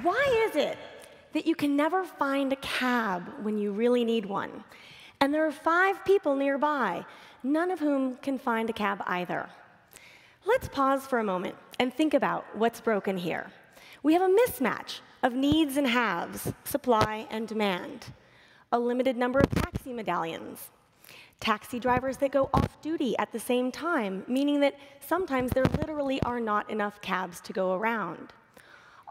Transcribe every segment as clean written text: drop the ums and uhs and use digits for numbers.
Why is it that you can never find a cab when you really need one? And there are 5 people nearby, none of whom can find a cab either. Let's pause for a moment and think about what's broken here. We have a mismatch of needs and haves, supply and demand, a limited number of taxi medallions, taxi drivers that go off-duty at the same time, meaning that sometimes there literally are not enough cabs to go around.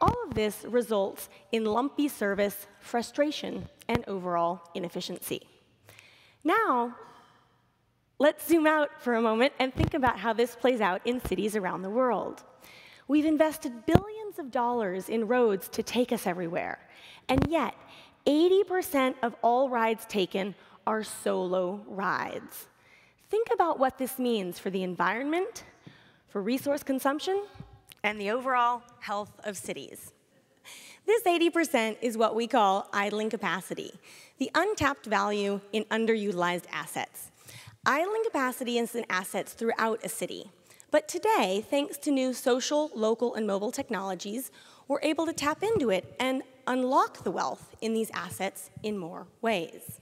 All of this results in lumpy service, frustration, and overall inefficiency. Now, let's zoom out for a moment and think about how this plays out in cities around the world. We've invested billions of dollars in roads to take us everywhere, and yet 80% of all rides taken are solo rides. Think about what this means for the environment, for resource consumption, and the overall health of cities. This 80% is what we call idling capacity, the untapped value in underutilized assets. Idling capacity is in assets throughout a city. But today, thanks to new social, local, and mobile technologies, we're able to tap into it and unlock the wealth in these assets in more ways.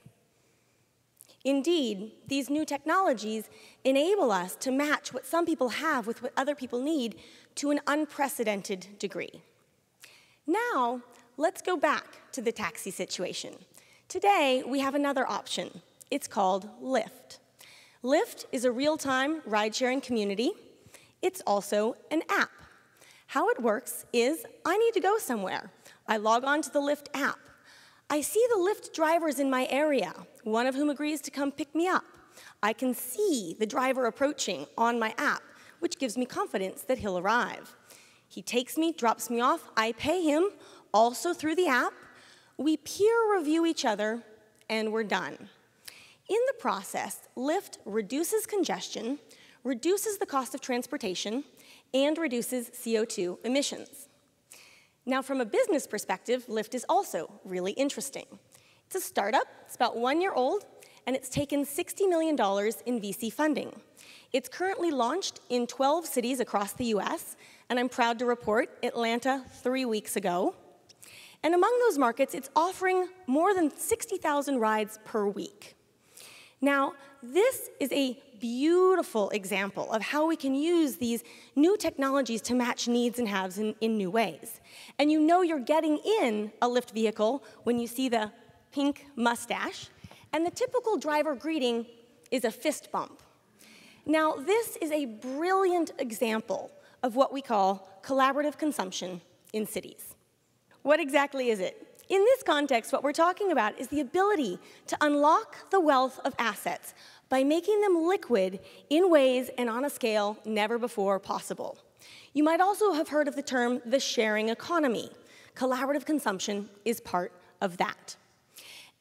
Indeed, these new technologies enable us to match what some people have with what other people need to an unprecedented degree. Now, let's go back to the taxi situation. Today, we have another option. It's called Lyft. Lyft is a real-time ride-sharing community. It's also an app. How it works is I need to go somewhere. I log on to the Lyft app. I see the Lyft drivers in my area, one of whom agrees to come pick me up. I can see the driver approaching on my app, which gives me confidence that he'll arrive. He takes me, drops me off, I pay him, also through the app. We peer review each other, and we're done. In the process, Lyft reduces congestion, reduces the cost of transportation, and reduces CO2 emissions. Now, from a business perspective, Lyft is also really interesting. It's a startup, it's about 1 year old, and it's taken $60 million in VC funding. It's currently launched in 12 cities across the US, and I'm proud to report Atlanta 3 weeks ago. And among those markets, it's offering more than 60,000 rides per week. Now, this is a beautiful example of how we can use these new technologies to match needs and haves in new ways. And you know you're getting in a Lyft vehicle when you see the pink mustache, and the typical driver greeting is a fist bump. Now, this is a brilliant example of what we call collaborative consumption in cities. What exactly is it? In this context, what we're talking about is the ability to unlock the wealth of assets by making them liquid in ways and on a scale never before possible. You might also have heard of the term the sharing economy. Collaborative consumption is part of that.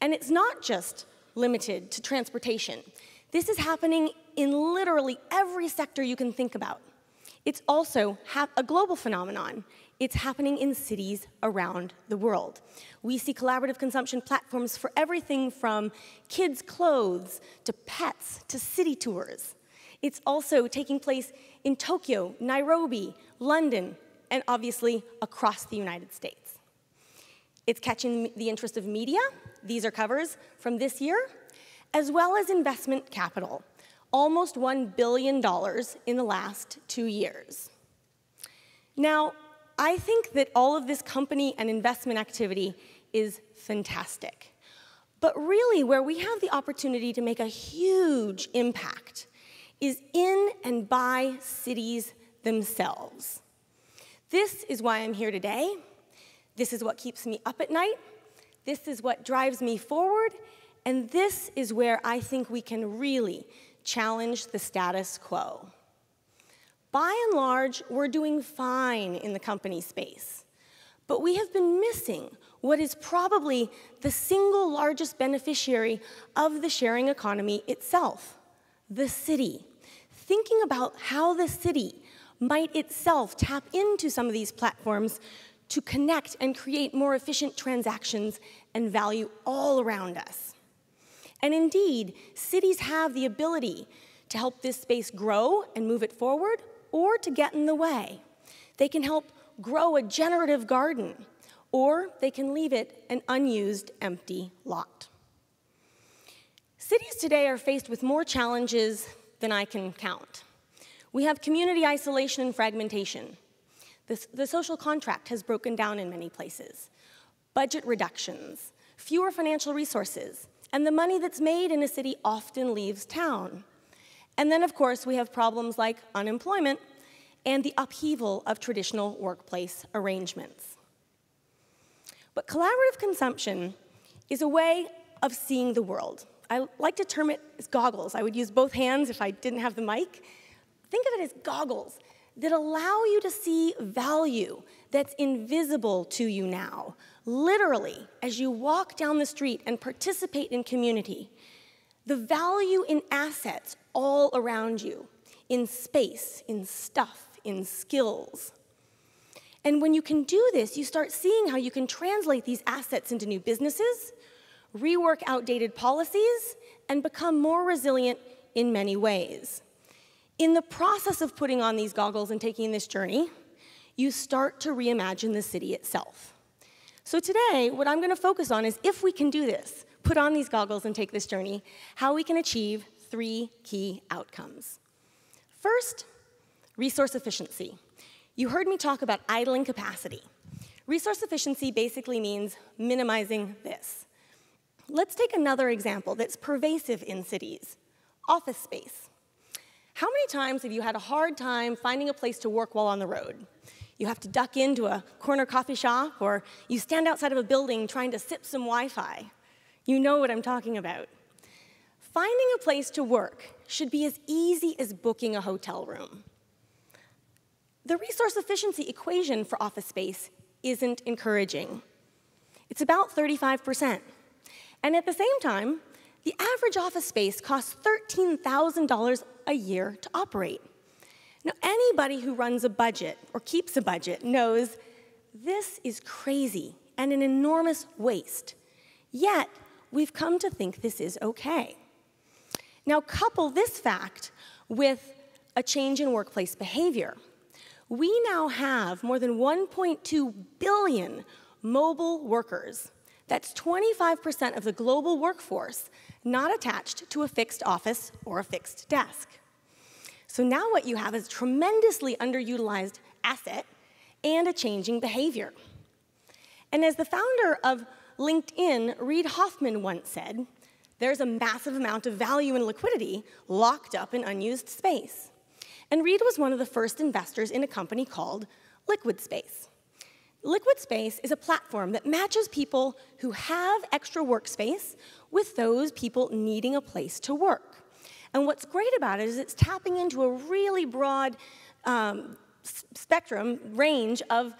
And it's not just limited to transportation. This is happening in literally every sector you can think about. It's also a global phenomenon. It's happening in cities around the world. We see collaborative consumption platforms for everything from kids' clothes to pets to city tours. It's also taking place in Tokyo, Nairobi, London, and obviously across the United States. It's catching the interest of media. These are covers from this year, as well as investment capital, almost $1 billion in the last 2 years. Now, I think that all of this company and investment activity is fantastic. But really, where we have the opportunity to make a huge impact is in and by cities themselves. This is why I'm here today. This is what keeps me up at night. This is what drives me forward. And this is where I think we can really challenge the status quo. By and large, we're doing fine in the company space. But we have been missing what is probably the single largest beneficiary of the sharing economy itself, the city. Thinking about how the city might itself tap into some of these platforms to connect and create more efficient transactions and value all around us. And indeed, cities have the ability to help this space grow and move it forward, or to get in the way. They can help grow a generative garden, or they can leave it an unused, empty lot. Cities today are faced with more challenges than I can count. We have community isolation and fragmentation. The social contract has broken down in many places. Budget reductions, fewer financial resources, and the money that's made in a city often leaves town. And then, of course, we have problems like unemployment and the upheaval of traditional workplace arrangements. But collaborative consumption is a way of seeing the world. I like to term it as goggles. I would use both hands if I didn't have the mic. Think of it as goggles that allow you to see value that's invisible to you now. Literally, as you walk down the street and participate in community, the value in assets all around you, in space, in stuff, in skills. And when you can do this, you start seeing how you can translate these assets into new businesses, rework outdated policies, and become more resilient in many ways. In the process of putting on these goggles and taking this journey, you start to reimagine the city itself. So today, what I'm going to focus on is if we can do this, put on these goggles and take this journey, how we can achieve 3 key outcomes. First, resource efficiency. You heard me talk about idling capacity. Resource efficiency basically means minimizing this. Let's take another example that's pervasive in cities, office space. How many times have you had a hard time finding a place to work while on the road? You have to duck into a corner coffee shop, or you stand outside of a building trying to sip some Wi-Fi. You know what I'm talking about. Finding a place to work should be as easy as booking a hotel room. The resource efficiency equation for office space isn't encouraging. It's about 35%. And at the same time, the average office space costs $13,000 a year to operate. Now, anybody who runs a budget or keeps a budget knows this is crazy and an enormous waste. Yet, we've come to think this is okay. Now, couple this fact with a change in workplace behavior. We now have more than 1.2 billion mobile workers. That's 25% of the global workforce not attached to a fixed office or a fixed desk. So now what you have is a tremendously underutilized asset and a changing behavior. And as the founder of LinkedIn, Reid Hoffman, once said, there's a massive amount of value and liquidity locked up in unused space. And Reid was one of the first investors in a company called Liquid Space. Liquid Space is a platform that matches people who have extra workspace with those people needing a place to work. And what's great about it is it's tapping into a really broad spectrum, range of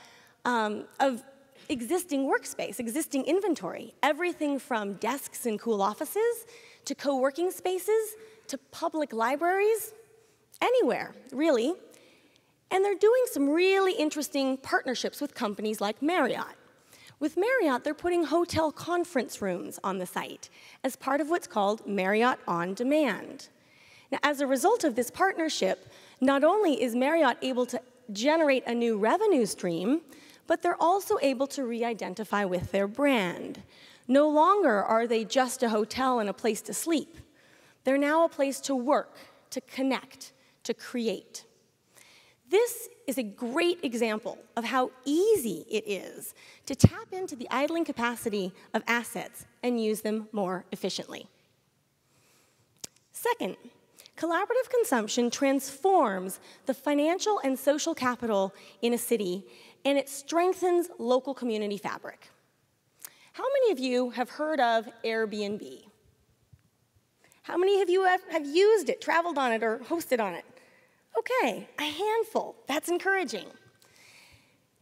existing workspace, existing inventory. Everything from desks in cool offices to co-working spaces to public libraries, anywhere, really. And they're doing some really interesting partnerships with companies like Marriott. With Marriott, they're putting hotel conference rooms on the site as part of what's called Marriott On Demand. Now, as a result of this partnership, not only is Marriott able to generate a new revenue stream, but they're also able to re-identify with their brand. No longer are they just a hotel and a place to sleep. They're now a place to work, to connect, to create. This is a great example of how easy it is to tap into the idling capacity of assets and use them more efficiently. Second, collaborative consumption transforms the financial and social capital in a city, and it strengthens local community fabric. How many of you have heard of Airbnb? How many of you have used it, traveled on it, or hosted on it? Okay, a handful. That's encouraging.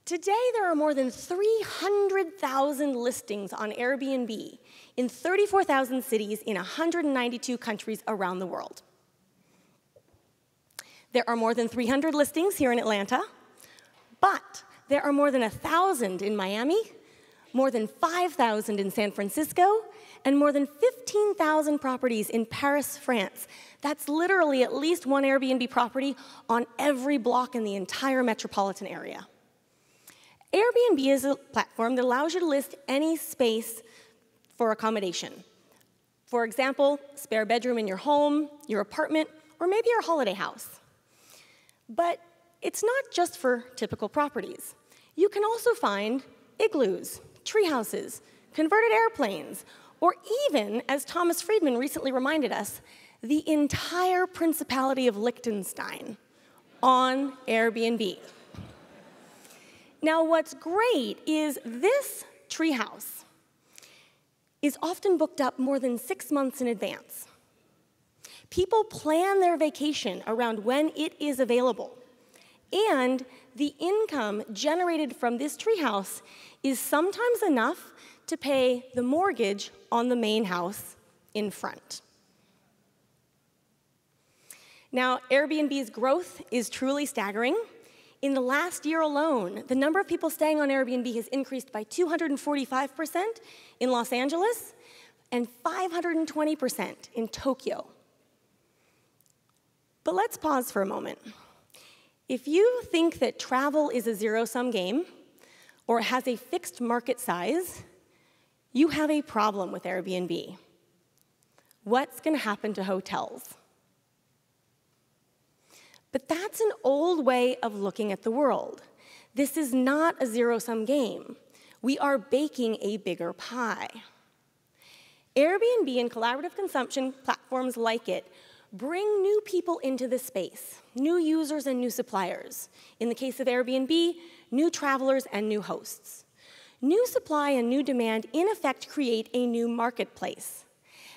Today, there are more than 300,000 listings on Airbnb in 34,000 cities in 192 countries around the world. There are more than 300 listings here in Atlanta, but there are more than 1,000 in Miami, more than 5,000 in San Francisco, and more than 15,000 properties in Paris, France. That's literally at least one Airbnb property on every block in the entire metropolitan area. Airbnb is a platform that allows you to list any space for accommodation. For example, spare bedroom in your home, your apartment, or maybe your holiday house. But it's not just for typical properties. You can also find igloos, tree houses, converted airplanes, or even, as Thomas Friedman recently reminded us, the entire Principality of Liechtenstein on Airbnb. Now, what's great is this treehouse is often booked up more than 6 months in advance. People plan their vacation around when it is available, and the income generated from this treehouse is sometimes enough to pay the mortgage on the main house in front. Now, Airbnb's growth is truly staggering. In the last year alone, the number of people staying on Airbnb has increased by 245% in Los Angeles and 520% in Tokyo. But let's pause for a moment. If you think that travel is a zero-sum game or has a fixed market size, you have a problem with Airbnb. What's going to happen to hotels? But that's an old way of looking at the world. This is not a zero-sum game. We are baking a bigger pie. Airbnb and collaborative consumption platforms like it bring new people into the space, new users and new suppliers. In the case of Airbnb, new travelers and new hosts. New supply and new demand, in effect, create a new marketplace.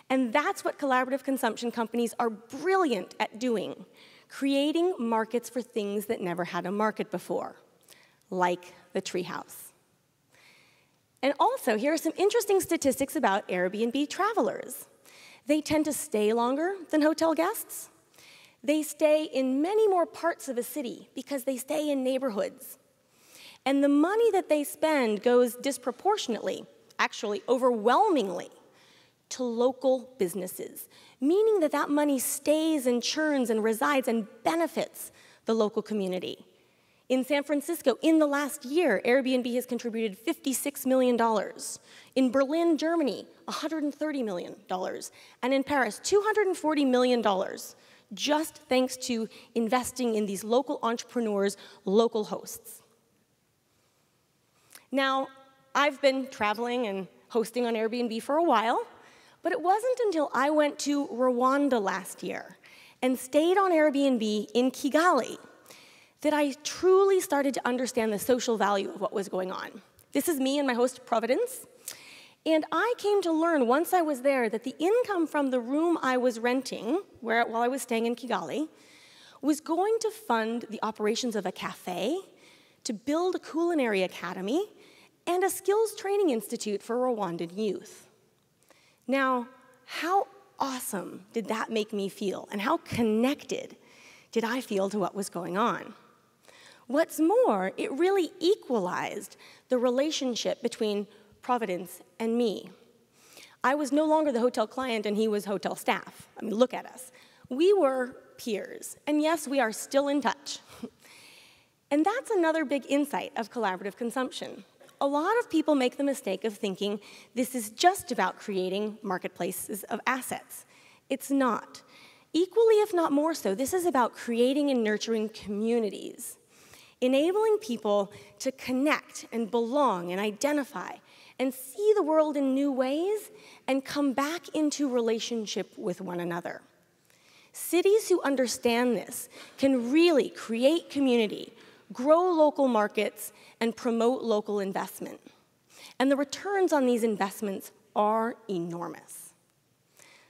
And that's what collaborative consumption companies are brilliant at doing, creating markets for things that never had a market before, like the treehouse. And also, here are some interesting statistics about Airbnb travelers. They tend to stay longer than hotel guests. They stay in many more parts of a city because they stay in neighborhoods. And the money that they spend goes disproportionately, actually overwhelmingly, to local businesses, meaning that that money stays and churns and resides and benefits the local community. In San Francisco, in the last year, Airbnb has contributed $56 million. In Berlin, Germany, $130 million. And in Paris, $240 million, just thanks to investing in these local entrepreneurs, local hosts. Now, I've been traveling and hosting on Airbnb for a while, but it wasn't until I went to Rwanda last year and stayed on Airbnb in Kigali that I truly started to understand the social value of what was going on. This is me and my host, Providence. And I came to learn once I was there that the income from the room I was renting while I was staying in Kigali was going to fund the operations of a cafe, to build a culinary academy, and a skills training institute for Rwandan youth. Now, how awesome did that make me feel, and how connected did I feel to what was going on? What's more, it really equalized the relationship between Providence and me. I was no longer the hotel client and he was hotel staff. I mean, look at us. We were peers, and yes, we are still in touch. And that's another big insight of collaborative consumption. A lot of people make the mistake of thinking this is just about creating marketplaces of assets. It's not. Equally, if not more so, this is about creating and nurturing communities, enabling people to connect and belong and identify and see the world in new ways and come back into relationship with one another. Cities who understand this can really create community, grow local markets, and promote local investment. And the returns on these investments are enormous.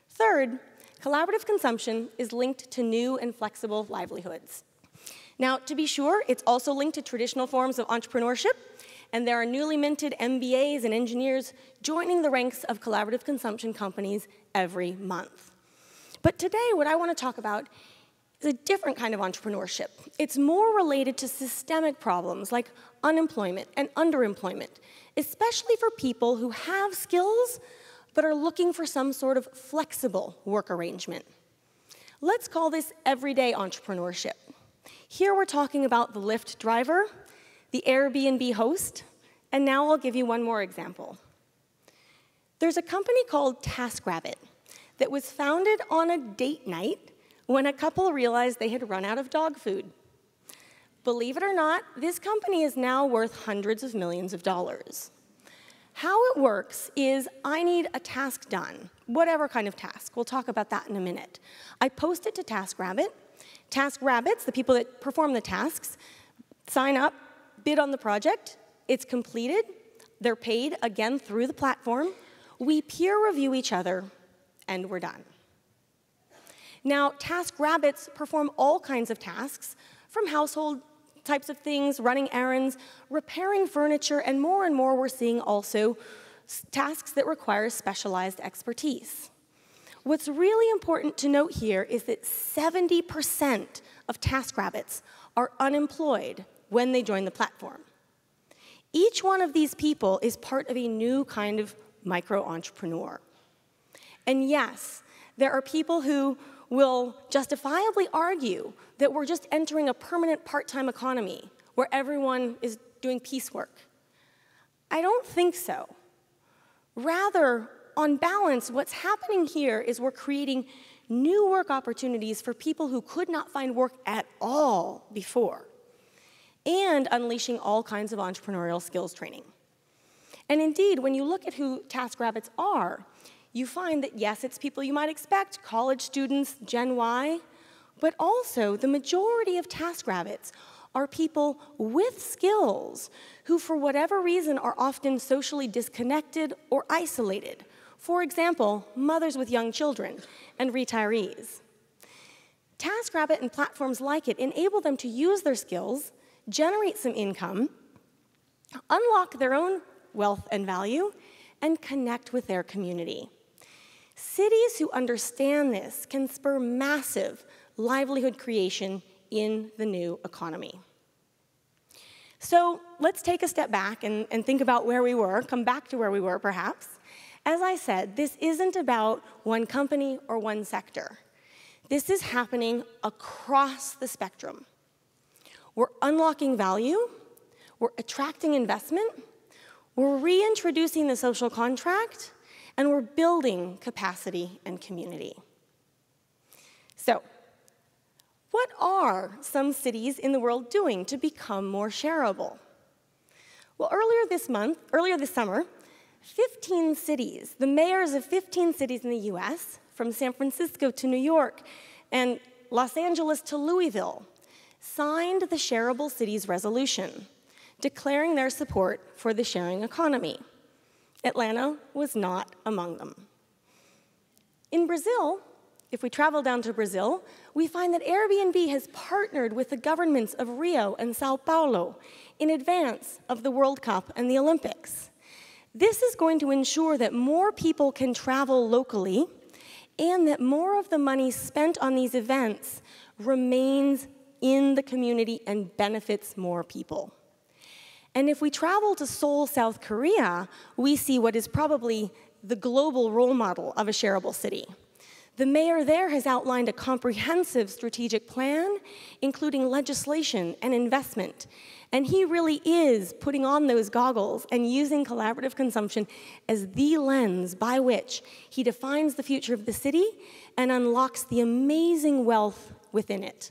Third, collaborative consumption is linked to new and flexible livelihoods. Now, to be sure, it's also linked to traditional forms of entrepreneurship, and there are newly minted MBAs and engineers joining the ranks of collaborative consumption companies every month. But today, what I want to talk about is a different kind of entrepreneurship. It's more related to systemic problems like unemployment and underemployment, especially for people who have skills but are looking for some sort of flexible work arrangement. Let's call this everyday entrepreneurship. Here we're talking about the Lyft driver, the Airbnb host, and now I'll give you one more example. There's a company called TaskRabbit that was founded on a date night when a couple realized they had run out of dog food. Believe it or not, this company is now worth hundreds of millions of dollars. How it works is I need a task done, whatever kind of task. We'll talk about that in a minute. I post it to TaskRabbit. TaskRabbits, the people that perform the tasks, sign up, bid on the project. It's completed. They're paid, again, through the platform. We peer review each other, and we're done. Now, TaskRabbits perform all kinds of tasks, from household types of things, running errands, repairing furniture, and more we're seeing also tasks that require specialized expertise. What's really important to note here is that 70% of TaskRabbits are unemployed when they join the platform. Each one of these people is part of a new kind of micro-entrepreneur. And yes, there are people who will justifiably argue that we're just entering a permanent part-time economy where everyone is doing piecework. I don't think so. Rather, on balance, what's happening here is we're creating new work opportunities for people who could not find work at all before, and unleashing all kinds of entrepreneurial skills training. And indeed, when you look at who TaskRabbits are, you find that, yes, it's people you might expect, college students, Gen Y, but also the majority of TaskRabbits are people with skills who, for whatever reason, are often socially disconnected or isolated. For example, mothers with young children and retirees. TaskRabbit and platforms like it enable them to use their skills, generate some income, unlock their own wealth and value, and connect with their community. Cities who understand this can spur massive livelihood creation in the new economy. So let's take a step back and think about where we were, come back to where we were perhaps. As I said, this isn't about one company or one sector. This is happening across the spectrum. We're unlocking value, we're attracting investment, we're reintroducing the social contract, and we're building capacity and community. So, what are some cities in the world doing to become more shareable? Well, earlier this summer, 15 cities, the mayors of 15 cities in the US, from San Francisco to New York and Los Angeles to Louisville, signed the Shareable Cities Resolution, declaring their support for the sharing economy. Atlanta was not among them. In Brazil, if we travel down to Brazil, we find that Airbnb has partnered with the governments of Rio and Sao Paulo in advance of the World Cup and the Olympics. This is going to ensure that more people can travel locally and that more of the money spent on these events remains in the community and benefits more people. And if we travel to Seoul, South Korea, we see what is probably the global role model of a shareable city. The mayor there has outlined a comprehensive strategic plan, including legislation and investment. And he really is putting on those goggles and using collaborative consumption as the lens by which he defines the future of the city and unlocks the amazing wealth within it.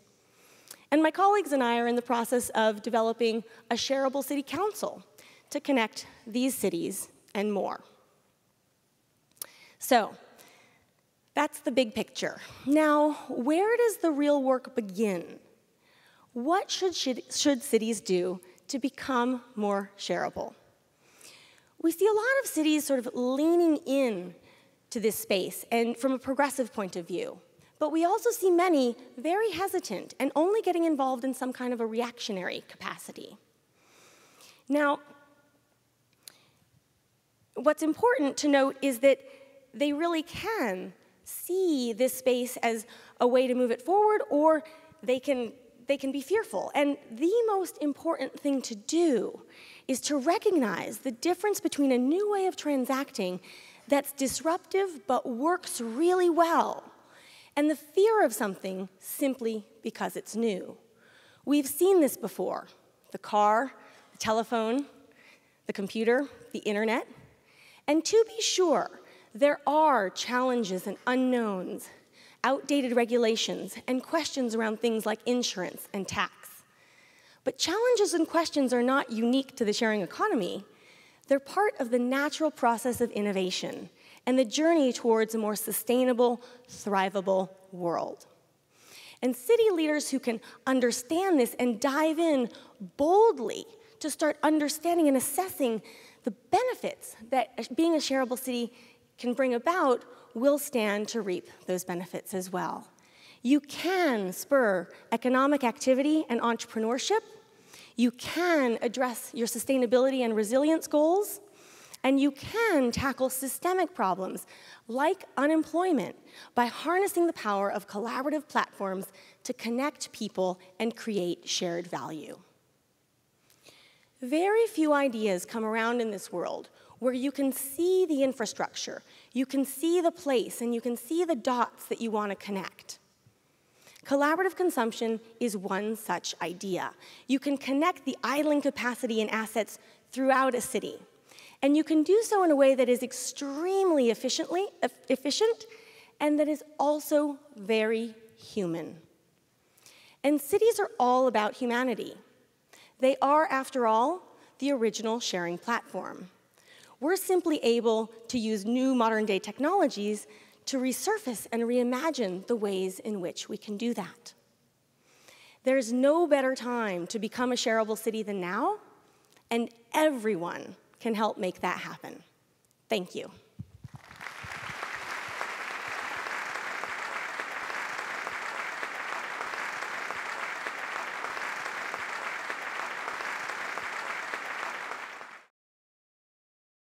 And my colleagues and I are in the process of developing a shareable city council to connect these cities and more. So, that's the big picture. Now, where does the real work begin? What should cities do to become more shareable? We see a lot of cities sort of leaning in to this space and from a progressive point of view. But we also see many very hesitant and only getting involved in some kind of a reactionary capacity. Now, what's important to note is that they really can see this space as a way to move it forward, or they can be fearful. And the most important thing to do is to recognize the difference between a new way of transacting that's disruptive but works really well, and the fear of something simply because it's new. We've seen this before. The car, the telephone, the computer, the internet. And to be sure, there are challenges and unknowns, outdated regulations, and questions around things like insurance and tax. But challenges and questions are not unique to the sharing economy. They're part of the natural process of innovation and the journey towards a more sustainable, thrivable world. And city leaders who can understand this and dive in boldly to start understanding and assessing the benefits that being a shareable city can bring about will stand to reap those benefits as well. You can spur economic activity and entrepreneurship. You can address your sustainability and resilience goals. And you can tackle systemic problems like unemployment by harnessing the power of collaborative platforms to connect people and create shared value. Very few ideas come around in this world where you can see the infrastructure, you can see the place, and you can see the dots that you want to connect. Collaborative consumption is one such idea. You can connect the idling capacity and assets throughout a city. And you can do so in a way that is extremely efficient and that is also very human. And cities are all about humanity. They are, after all, the original sharing platform. We're simply able to use new modern-day technologies to resurface and reimagine the ways in which we can do that. There's no better time to become a shareable city than now, and everyone can help make that happen. Thank you.